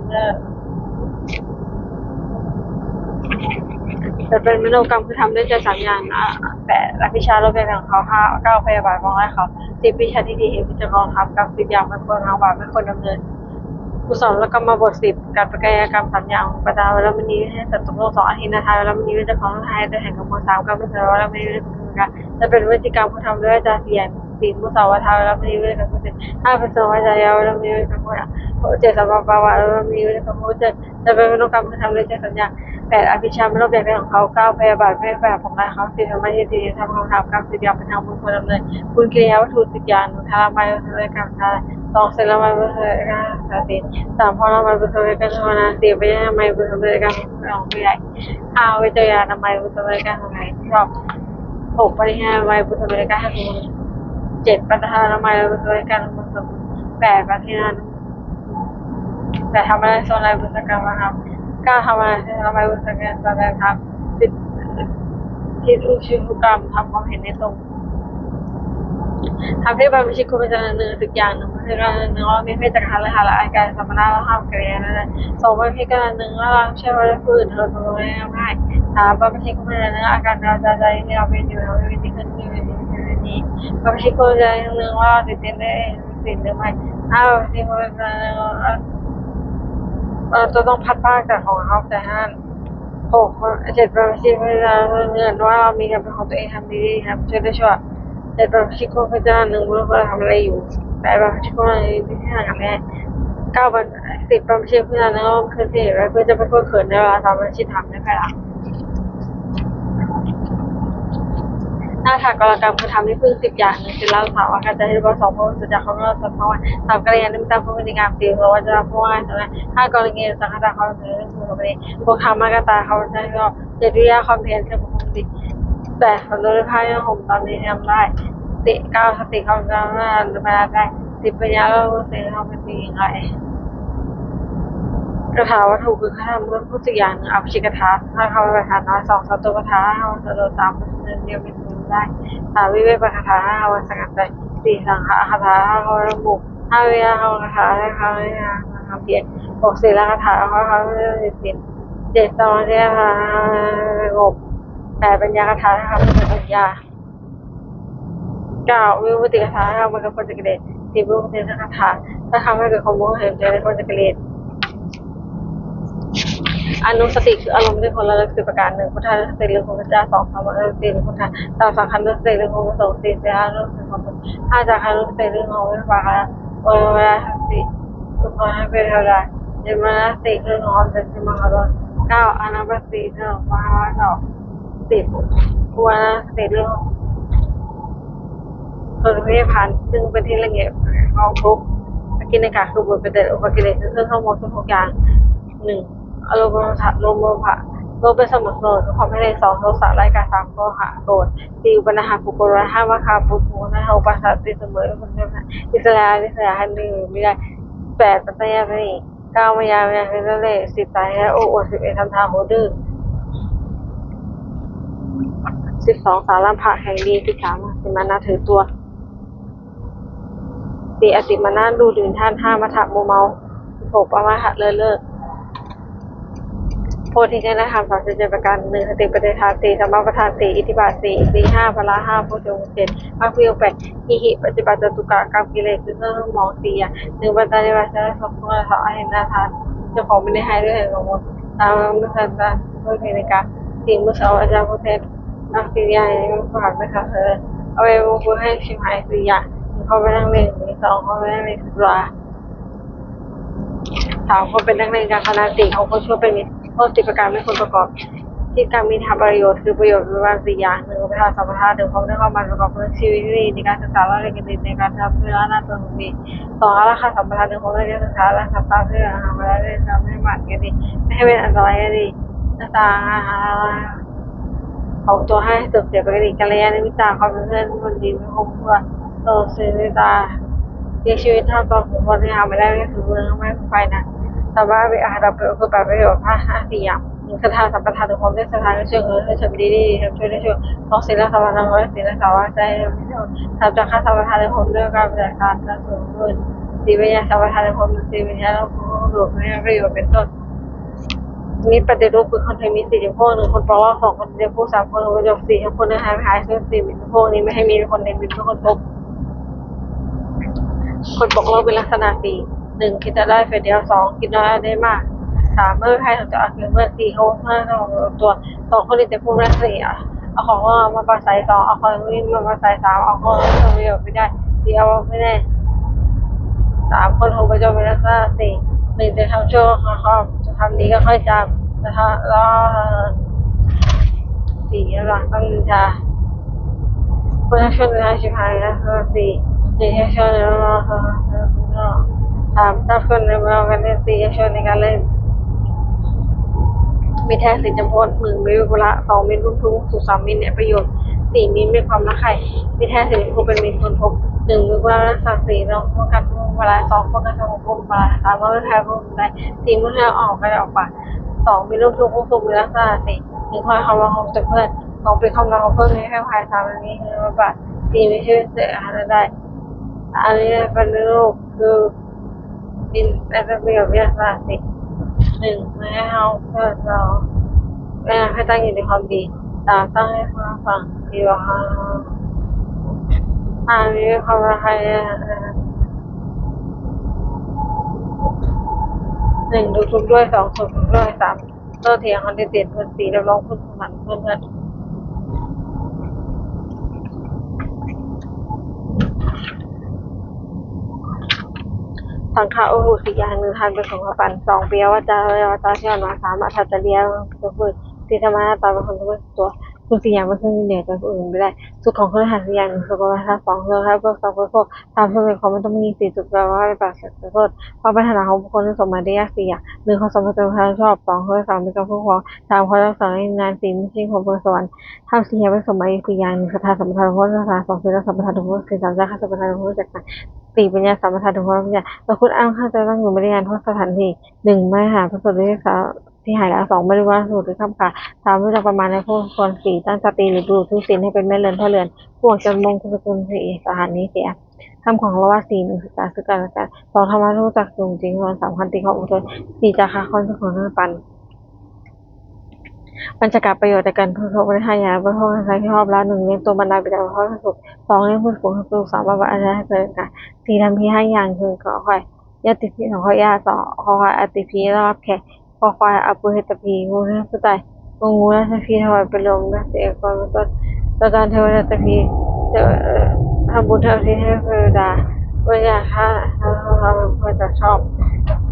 จะเป็นมโนกรรมคือทำด้วยใจ3อย่าง8อภิชาโลภเป็นของเขา5 9พยาบาทมองให้เขา10วิชาที่ดีพิจารณาทำกับ10อย่างไม่ควรทำบาปไม่ควรดำเนินกุศลแล้วก็มาบท10การประกายกรรม3อย่างประดาแล้วมันนี้ให้สัตว์ตกโลก2อธินาทานแล้วมันนี้เรื่องของไทยด้วยแห่งกรรม3ก็ไม่เสร็จแล้วมันนี้เรื่องของการจะเป็นวิธีกรรมผู้ทำด้วยใจ4มุสาวาทาแล้วมันนี้เรื่องของ5เป็นสมัยใจยาวแล้วมันนี้เรื่องของ7สัมมาปาวะแล้วมันนี้เรื่องของ7จะเป็นมโนกรรมผู้ทำด้วยใจ3อย่าง8อภิชาไม่ลบอย่างใดของเขา9พยาบาทไม่แบบของนายเขา10สมาธิ4ทำคำถาม10อย่างเป็นทางบุญควรดำเนินคุณกิริยาวัตถุ10อย่างทารามัยเลยกรรมทา2เสร็จแล้วมันเป็นการสติ3พอเรามันเป็นการทำงาน4ไปยังไม่เป็นการของผู้ใหญ่5วิจารณาไม่เป็นการทำงานชอบ6ปริหารไม่เป็นการให้สมุน7ปัญหาไม่เป็นการทำสมุน8ปฏิหารแต่ทำอะไรส่วนอะไรเป็นการมาทำ9ทำอะไรทำไมเป็นการแสดงทำ10ทิศอุชิภกรรมทำความเห็นในตรงทำที่บรรพชิตคุณเป็นหนึ่งทุกอย่าง1คือการ1ว่ามีเพศจักรและหาละอาการสมณะและห้ามกิริยานั้น2ว่าเพศการ1ว่าเราเชื่อว่าผู้อื่นเธอทำไม่ได้3บรรพชิตคุณเป็นอาการเราใจที่เราเป็นอยู่เราไม่มีขึ้นมีนี้บรรพชิตคุณเป็น1ว่าติดเต้นได้สิ่งหรือไม่5บรรพชิตคุณเป็นจะต้องพัดภาคจากของเขาแต่6 7บรรพชิตคุณเป็นเงินว่าเรามีการเป็นของตัวเองทำดีครับช่วยได้ช่วยแต่บางทีก็จะ1รู้ว่าทำอะไรอยู่แต่บางทีก็ไม่ใช่ทางแม่9วัน10บางทีเพื่อนก็คือสิแล้วเพื่อจะไปเพื่อเขินในเวลา3วันที่ทำได้ค่ะหน้าฉากกรกรรมคือทำที่พึ่ง10อย่าง1คือเล่าถามว่าการจะให้รู้2พระสุดจากเขาเราสัมภาระ3กรณีนึกตามพระนิกาม4เพราะว่าจะพูดง่ายใช่ไหม5กรณีสังฆทานเขาคือคือไปพวกธรรมะกตาเขาจะก็7วิทยาความเพียรคือบุคคลติแต่ผลโดยภายในผมตอนนี้ทำได้9สติความจำได้หรือไม่ได้10ปัญญาก็รู้สึกทำเป็นปียังไงคาถาวัตถุคือคาถาเมื่อพูดสิ่งอย่าง1อภิชิกถา5คำประธานน้อย2สัตตุคาถา5สัตตุ3เป็นเดียวเป็นได้3วิเวกคาถา5วันสกัดใจ4สังฆคาถา5เขาระบุ5วิยาคาถา5คำเพียร6ศีลคาถา5คำศีล7สมาธิคาถางบ8ปัญญาคาถา5คำปัญญา 9วิวัติกถา9มันก็คนจะเกเร10วิวัติกถาถ้าทำให้เกิดความโมโหเห็นใจในคนจะเกเรอนุสติคืออารมณ์ที่คนระลึก10ประการ1พุทธานุสติเรื่องของพระเจ้า2ธรรมอนุสติเรื่องพุทธะตามสังขันนุสติเรื่องของพระสงฆ์4สีหานุสติของพระ5จาคานุสติเรื่องของพระบาทเวลาสิทุกคนให้เป็นเท่าไรเจมนาสติเรื่องของเป็นสิมหาดล9อนาปสติเรื่องมหาวิทยาลัย10วานาสติเรื่องคนไม่ได้ผ่านซึ่งเป็นที่ละเอียดของทุกกินในกาคือบุญเป็นเด็ดอุปกิเลสซึ่งข้อมูลทุกอย่าง1อารมณ์โลภโลภเป็นสมุทรโลภความไม่ได้2โทสะไร้กา3โมหะโกรธ4ปัญหาปุกร5ว่าคาปุกมุนะอุปาสสติเสมอคนเดียวนะอิสระให้หนึ่งไม่ได้8ปัตยานี9มายาเป็นเล่10ตายแล้วโอ้อวด11ทำทางโหดื้อ12สารพัดแห่งดี13สิมานาถือตัว4อติมานาดูดื่นท่าน5มัทธะโมเมา6ปะมะหะเลิกโพธิญาณธรรม37ประการ1สติปัฏฐาน4ธรรมประธาน4อิทธิบาท4สี5พละ5โพชฌงค์7มรรควิโย8หิปฏิบัติจตุกะกรรมกิเลสคือเครื่องมอง4อย่าง1ปัตตานิวาสนะ2คุณธรรมอหินาทานเจ้าของไม่ได้ให้ด้วยเหตุของมนตามมุสันตาเพื่อในการ4มุสาวอาจารย์พุทธนักศิริยาไม่ผ่านไม่ค่ะเอาไปมงคลให้ชิมหาย4อย่าง1เขาไปนั่งเล่น2เขาไปนั่งเล่นสุรา3คนเป็นนักเรียนการคณะ4เขาก็ช่วยเป็นมิตรข้อ10ประการไม่ควรประกอบที่การมีทำประโยชน์คือประโยชน์ประมาณ4อย่าง1ประทานสัมปทาน1ความได้เข้ามาประกอบเพื่อชีวิตในการศึกษาและเรียนรู้ในการทำเพื่อหน้าตัวของดี2ราคาสัมปทาน1ความได้ศึกษาและสัมปทานเพื่อหาเวลาได้ทำให้หมันกันดีไม่ให้เป็นอันตรายกันดีหน้าตาของตัวให้สุดเสียปกติกัลยาณมิตรความเป็นเพื่อนคนดีไม่คบเพื่อนโตเสียตาเรียกชีวิตเท่าตอนของคนที่หาไม่ได้ไม่ถือเมืองไม่ไปนะแต่ว่าวิอาดับคือแบบประโยชน์5 4อย่างคาถาสัมปทานถึงความได้สถานช่วยเหลือให้ฉันดีทำช่วยได้ช่วยต้องศีลสัมปทานไว้ศีลสาวใจไม่ใช่ทำจากข้าสัมปทานในผมด้วยการจัดการและส่วนเงินสีวิญญาณสัมปทานในผมสีวิญญาณแล้วหลุดไม่ประโยชน์เป็นต้นนี้ปฏิรูปคือคนไทยมี4 พวก1คนแปลว่า2คนเดียวผู้3คนประโยค4คนหายส่วน4พวกนี้ไม่ให้มีคนในมีคนพบคนบอกเราเป็นลักษณะ4 1คิดจะได้เฟดเดียว2คิดน้อยได้มาก3ไม่ให้จะเอาเมื่อ4เขา5ของตัว2คนนี้จะพูดแรก4เอาของมาปราศัย2เอาของนี้มาปราศัย3เอาของนี้ประโยชน์ไม่ได้4เอาไม่ได้3คนของประโยชน์เป็นลักษณะ4 1จะทำชั่วเขาจะทำดีก็ค่อยจำจะทำแล้ว4หลังต้องจะคนช่วยในชีวิตนะ4จะช่วยใน3คนในเมืองกัน4จะช่วยในการเล่นมีแท้สิจำพจน์1มีเวลา2มีรุ่นทุกสุ3มีเนี่ยประโยชน์4มีความรักใครมีแท้สิเป็นผู้เป็นมีคนพบ1มีเวลารักษา4เราป้องกันเวลา2ป้องกันสังคมเวลา3ว่าไม่แพ้ผู้ใด4มุ่งหน้าออกไปออกปาก2มีรุ่นทุกสุมีรักษา4 1คอยความรักของเพื่อน2เป็นความรักของเพื่อนให้ภาย3อันนี้คือว่าบาท4มีชื่อเสียหายได้อันนี้เป็นรูปคือดินเป็นระเบียบวิทยาศาสตร์1ไม่ให้เราเพื่อเราไม่ให้ตั้งอยู่ในความดี3ตั้งให้ความฟังดีว่ามีความรักใคร1ดูทุกด้วย2สุขด้วย3โต้เถียงคนที่ติดเพื่อน4รับรองคุณสมบัติเพื่อนสังฆาอุหุสิยา1ทานเป็นของขปัน2เปียววาจาเชื่อมา3อัตตะเลียตัวพูด4ธรรมะตาเป็นคนรู้ตัวทุกสิ่งอย่างเป็นเครื่องยืนยันจากผู้อื่นไม่ได้สุขของคนหันอย่างสุขภาพ2เรื่องครับพวก2พวก3เพื่อเป็นความไม่ต้องมี4สุขแปลว่าเป็นปราศจากโทษความปัญหาของบุคคลที่สมมาได้ยาก4อย่าง1ความสมบูรณ์ความชอบ2เพื่อ3เป็นการผู้ครอง3ความรักษางาน4ไม่ใช่ของบนสวรรค์ทำ4อย่างเป็นสมมาอีก4อย่าง1คาถาสัมปทานของคาถา2ศีลสัมปทานของ3จากข้าสัมปทานของจาก4ปัญญาสัมปทานของปัญญาเราคุณอ้างข้าจะตั้งอยู่ไม่ได้งานเพราะสถานที่1ไม่หาพระสุดที่หายแล้ว2ไม่รู้ว่าสูตรหรือคำขา3รู้จักประมาณในพวกคน4ตั้งสติหรือดูทุกสิ่งให้เป็นแม่เรือนพ่อเรือนพวกจนมงคุณสกุล4สถานนี้เสียคำของเราว่า4 1ศึกษาศึกษาการ2ธรรมะรู้จักจงจริง3คันติของอุทน4จาคะคอนของนักปัน มันจะกลับประโยชน์ในการเพิ่มบริหารยาบริโภคใช้ที่รอบละหนึ่งเลี้ยงตัวบรรดาบิดาพ่อสุขสองเลี้ยงผู้สูงอายุสามบำบัดอาการเกิดการสี่ทำที่ให้อย่างคือขอควายยาติดพิษของข้อยาต่อขอควายอติพีรับแขกขอควายอปุเหตพีงูเนื้อผู้ตายงูและสพีถวายเป็นลมและเสียก่อนต้นประการเทวดาตพีจะทำบุญเท่าที่ให้เทวดาวิญญาณถ้าเราควรจะชอบ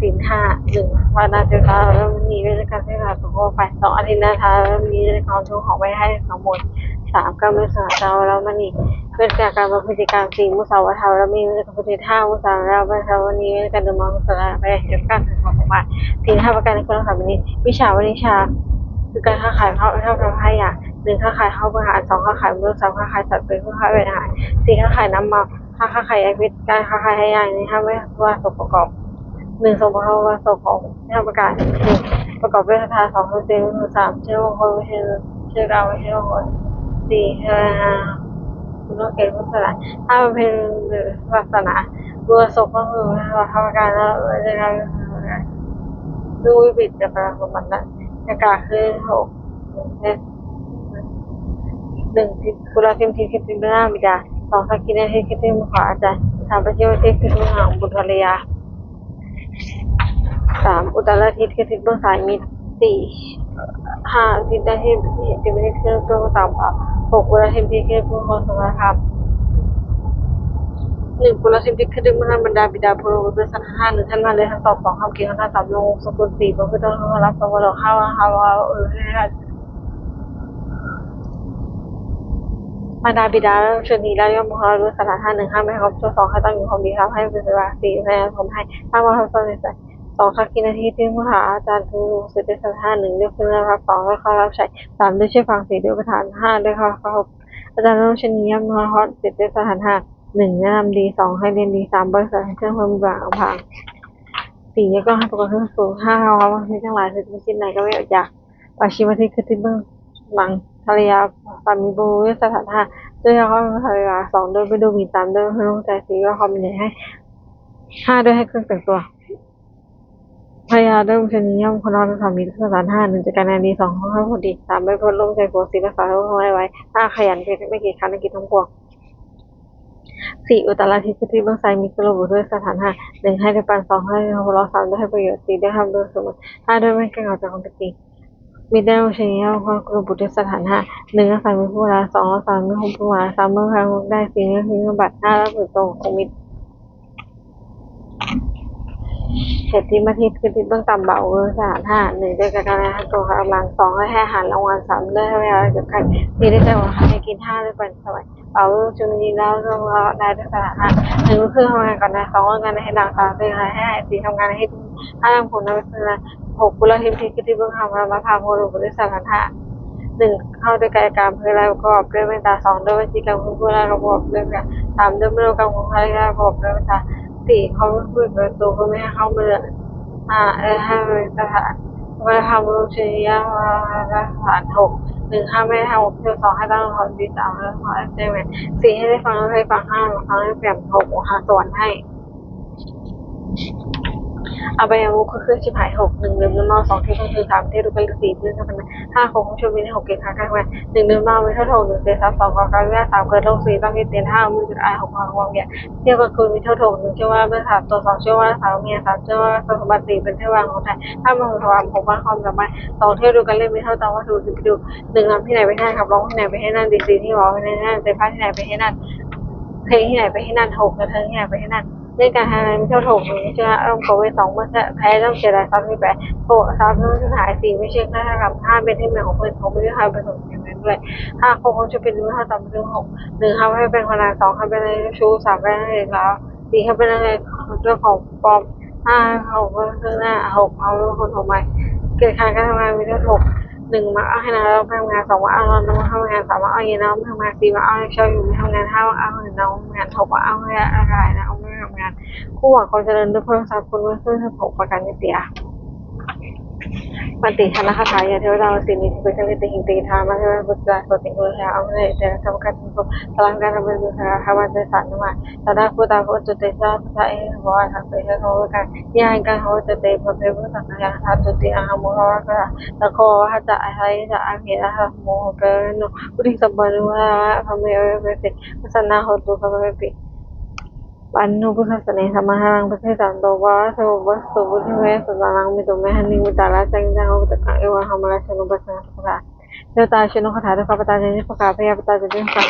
ศีลห้าหนึ่งวานาเจตาแล้วมีเรื่องการเทศนาสุโขไปสองอธินาทานแล้วมีเรื่องความทุกข์ของไว้ให้สมบูรณ์สามการมือสาเจ้าแล้วมันนี่เป็นจากการประพฤติกรรมสี่มุสาวาทาแล้วมีเรื่องประพฤติท่ามุสาวาแล้วเป็นวันนี้เรื่องการดำเนินสาระไปเกี่ยวกับการของบ้านศีลห้าประการในคุณธรรมนี้วิชาวณิชาคือการค้าขายเขาเท่ากับให้อย่างหนึ่งค้าขายเข้าบริหารสองค้าขายมือสามค้าขายสัตว์เป็นค้าขายบริหารสี่ค้าขายน้ำมันค้าขายยาพิษการค้าขายให้ยานี้ถ้าไม่ว่าสมประกอบหนึ่งสมประกอบว่าสมของที่ทำประกาศหนึ่งประกอบด้วยคาถาสองคือสี่คือสามเชื่อมงคลไม่ใช่เชื่อเราไม่ใช่มงคลสี่คุณต้องเก่งพุทธศาสนาถ้าเป็นศาสนาบัวศพก็คือเราทำการแล้วจะทำดูวิบิตจะประมาณนั้นอากาศคือหกหนึ่งกุลาทิมทีคิดถึงหน้าบิดาสองสักกินให้คิดถึงขวาอาจารย์สามประโยชน์ที่คิดถึงหางบุตรภรรยาสามอุตรทิศคิดถึงเบื้องสายมิตรสี่ห้าทิศได้ที่จิตวิทยาเครื่องตัวต่ำหกกุลาทิมทีคิดถึงคนสมรรถหนึ่งกุลาทิมทีคิดถึงบรรดาบิดาพลบุตรสันห้าหนึ่งท่านมาเลยทั้งตอบสองคำเกี่ยวกับสามลงสกุลสี่พระพุทธองค์รับสมรดกห้าให้มารดาบิดาชนีแล้วย่อมของเราด้วยสถานห้าหนึ่งห้าไม่ครบชั่วสองให้ตั้งอยู่ความดีครับให้เป็นเวลาสี่ให้ผมให้ถ้าว่าทำต้นในใจสองทักกินาทีที่มหาอาจารย์ทูสุดในสถานห้าหนึ่งเรียกขึ้นรับสองด้วยข้ารับใช้สามด้วยช่วยฟังสี่ด้วยประธานห้าด้วยข้าเข้าอาจารย์รุ่งชนีย่อมนอนฮอตสิบด้วยสถานห้าหนึ่งแนะนำดีสองให้เรียนดีสามบริษัทให้เครื่องเพิ่มบางอภังสี่ก็ให้ประกอบเครื่องสูงห้าเขาว่าบางทีทั้งหลายคือไม่ชิ้นไหนก็ไม่อยากอาชีพที่คือที่เบื้องหลังภรรยาสามีบูด้วยสถานห้าด้วยเขาภรรยาสองด้วยไปดูมีตามด้วยให้ลงใจสี่ก็คอมเมนต์ให้ห้าด้วยให้เครื่องแต่งตัวภรรยาด้วยชนีย่อมคนนอนสามีสถานห้าหนึ่งจัดการงานดีสองห้องให้พอดีสามไม่พ้นลงใจผัวสี่รักษาทุกข์ไว้ห้าขยันเป็นไม่กี่ครั้งในกิจทั้งปวงสี่อุตราทิศที่เบื้องซ้ายมีกระบุด้วยสถานห้าหนึ่งให้ได้ปันสองให้หัวเราะสามได้ให้ประโยชน์สี่ได้ทำโดยสมมติห้าด้วยไม่เก่งออกจากความเป็นจริงมีได้ชนีย่อมคนกระบุด้วยสถานห้าหนึ่งรักษามีผู้ลาสองรักษาไม่คงผู้ลาสามเมื่อครั้งได้สี่เมื่อคืนบัตรห้ารับผลตรงคงมีเหตุที่มาที่คือที่เบื้องต่ำเบาสถานห้าหนึ่งได้การให้ตัวกำลังสองให้อาหารรางวัลสามได้ให้เวลาเกิดขึ้นสี่ได้ใจว่าให้กินห้าได้เป็นสมัยเบาจุนยีแล้วก็ได้ด้วยสถานห้าหนึ่งก็คือทำงานก่อนนะสองงานให้หลังสามเป็นให้สี่ทำงานให้ห้าทำผลนะเป็นหกกุลทิมที่คือที่เบื้องทำมาพาโมโลบริษัทสถานห้าหนึ่งเข้าด้วยกายกรรมเพื่ออะไรประกอบด้วยเมตตาสองด้วยวิจีกรรมเพื่ออะไรประกอบด้วยกันสามด้วยมโนกรรมของอะไรประกอบด้วยเมตตาสี่เขาไม่พูดประตูเพื่อไม่ให้เข้าเมืองห้าสถานวัฒนธรรมรุษยาสถานหกหนึ่งห้าไม่ให้ทำเที่ยวสองให้ตั้งความดีสามให้ขอให้เจมินสี่ให้ได้ฟังให้ฟังห้าฟังให้แปมหกหาส่วนให้อบายมุขก็คือชิบหายหกหนึ่งเดิมน้ำเมาสองที่ก็คือสามที่ดูกันสี่เพื่อนกันนะห้าคงชมวินหกเกณฑ์ค้างกันมาหนึ่งเดิมเมาไม่เท่าโถหนึ่งเตะซับสองกองการวิทยาสามเกิดโลกสี่ต้องมีเตียนห้ามือจุดไอหกพังวางเนี่ยเที่ยวกับคืนมีเท่าโถหนึ่งเชื่อว่าเป็นสามตัวสองเชื่อว่าสาวเมียสามเชื่อว่าสมบัติสี่เป็นเทวาของไทยถ้ามันถวายหกว่าความสามารถสองเที่ยวดูกันเล่นไม่เท่าตองวัตถุสิบดูหนึ่งทำที่ไหนไปให้ขับร้องที่ไหนไปให้นั่นดีซีที่บอกไปให้นั่นเตะผ้าที่ไหนไปให้นั่นเพลงที่ไหนไปให้นั่นหกกระเทิงที่ไหนไปให้นั่นเรื่องการทำงานไม่เท่าโถหนึ่งเชื่อต้องโกเวสองเมื่อแพ้ต้องเสียดายซ้ำที่แปดโกซ้ำต้องหายสี่ไม่เชื่อค่ากับห้าเป็นที่เหมือนของเพื่อนเขาไม่ได้ทำเป็นของอย่างนั้นด้วยห้าคงจะเป็นรู้ห้าต่ำเป็นหกหนึ่งทำให้เป็นพนันสองทำเป็นอะไรชู้สามเป็นอะไรแล้วสี่ทำเป็นอะไรเรื่องของปลอมห้าเขาก็คือหน้าหกเอาเรื่องคนทำไมเกิดการทำงานไม่เท่าหกหนึ่งมาเอาให้นายเราทำงานสองมาเอาเราทำงานสามมาเอาเย็นเราทำงานสี่มาเอาให้ช่วยอยู่ไม่ทำงานห้ามาเอาเงินเราทำงานหกมาเอาให้อะไรนะเอาไม่ทำงานคู่หวังความเจริญด้วยเพิ่มทรัพย์คุณเพื่อเพิ่มผลประกันนิตยา มันติธนาคารยาเทวดาสินิสุเกลิติหิงติธามาเทวบุตรสติโกหาเอาเลยแต่กรรมการทุกพลังการบริหารหาวันเดสันมาตาพุทธาพุทธเตชะพระเอหัวทางไปให้เขากันยาการเขาจะเตะพระเทวสังฆาธาตุติอาหมุขะกะตะโคหะจะอะไรจะอาเกะหะโมเกโนปุริสัมปันวะพระเมเวติสันนาโหตุพระเวติปันนุพุทธสเนสมหังประเทศสันโตวะเทววัสสุบุญเวสสานังมิตุเมหันิมิตาลาจังจังอุตตะเอวะหามลาชนุปัสสะภะเดตาชนุคาถาตะปะตาเจนิภะพยาปตาเจนิภะ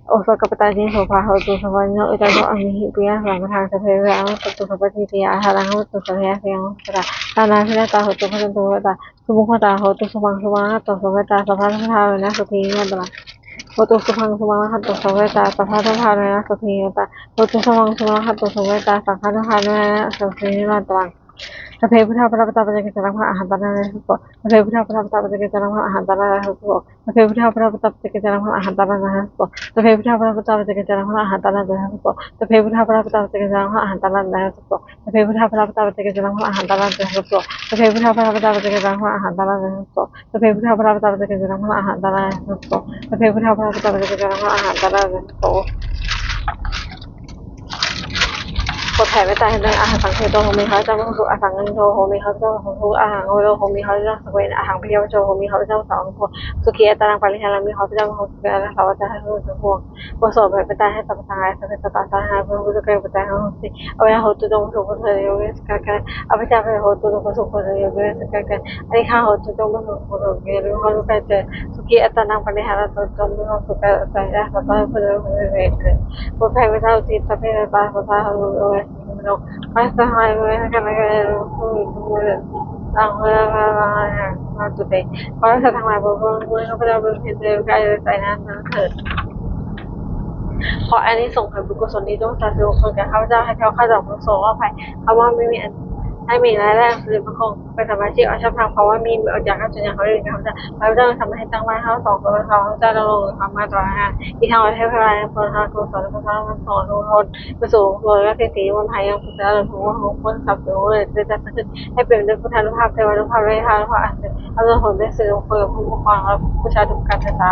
โอสกปตาเจนิโสภาโหตุสวัญโนอุตตะอมิหิปิยะสัมทางสะเพเวอะตุสะปะทิติยะหะรังหุตุสะเพเยงสระตานาพิตาโหตุพะจันตุวะตาสุมุขตาโหตุสุมังสุมังตสวะตาสัพพะทาเวนะสุขียะตะโหตุสุพังสุมังหัตตุสวะตาสัพพะทาเวนะสุขียะตะโหตุสุมังสุมังหัตตุสวะตาสัพพะทาเวนะสุขียะตะสเพพุทธาพระปตาปะเจกจรังพระอาหารตนะสุโขสเพพุทธาพระปตาปะเจกจรังพระอาหารตนะสุโขสเพพุทธาพระปตาปะเจกจรังพระอาหารตนะสุโขสเพพุทธาพระปตาปะเจกจรังพระอาหารตนะสุโขสเพพุทธาพระปตาปะเจกจรังพระอาหารตนะสุโขสเพพุทธาพระปตาปะเจกจรังพระอาหารตนะสุโขสเพพุทธาพระปตาปะเจกจรังพระอาหารตนะสุโขสเพพุทธาพระปตาปะเจกจรังพระอาหารตนะสุโขสเพพุทธาพระปตาปะเจกจรังพระอาหารตนะสุโข กดแผ่ไม่ตายในอาหารสังเกตโตโฮมิเขาจะมุ่งสู่อาสังเงินโตโฮมิเขาจะมุ่งสู่อาหารโอโลโฮมิเขาจะสเวนอาหารพิยาโจโฮมิเขาจะสองคนสุขีตานังปริหารามิเขาจะมุ่งสู่อาเขาจะให้รู้สึกห่วงบทสอบแบบไม่ตายให้สัมปทานสัมปทานหาเพื่อรู้สึกเกลียดใจเขาสิเอาไว้เขาตุจงสุขเธอโยเกสกันเอาไปจับไปเขาตุจงสุขเธอโยเกสกันอันนี้ข้าเขาตุจงสุขเธอโยเกสรู้เขารู้กันเจอสุขีตานังปริหาราตุจงมุ่งสู่ใจได้เขาต้องเพื่อรู้เรื่องบทแผ่ไม่ตายจิตสัพเพตาเขาจะเขารู้เรื่องBasta may ang today. Para sa tang labo ko ko pala bro hindi kaya tayo na third. เพราะอันนี้ส่งผลบุญกุศลนี้ต้องสาธุคนแก่ข้าพเจ้าให้เขาข้าจากมุสโสว่าภัยเพราะว่าไม่มีให้มีรายได้คือมันคงเป็นสมาชิกเอาชอบทำเพราะว่ามีออกจากข้าจนอย่างเขาเรียนข้าพเจ้าข้าพเจ้าทำให้ตั้งบ้านเขาสองคนเขาเจ้าดำรงความมาต่อหน้าที่ทางประเทศพลายคนทางกุศลพระธรรมสอนทุกคนไปสู่โลกและเศรษฐีวันไทยยังพุทธะหรือผู้ว่าของคนสับสนเลยจะขึ้นให้เป็นด้วยพุทธานุภาพเทวานุภาพไร้ทางเพราะเอาตัวผลได้สื่อคนกับผู้ปกครองและผู้ชายทุกการศึกษา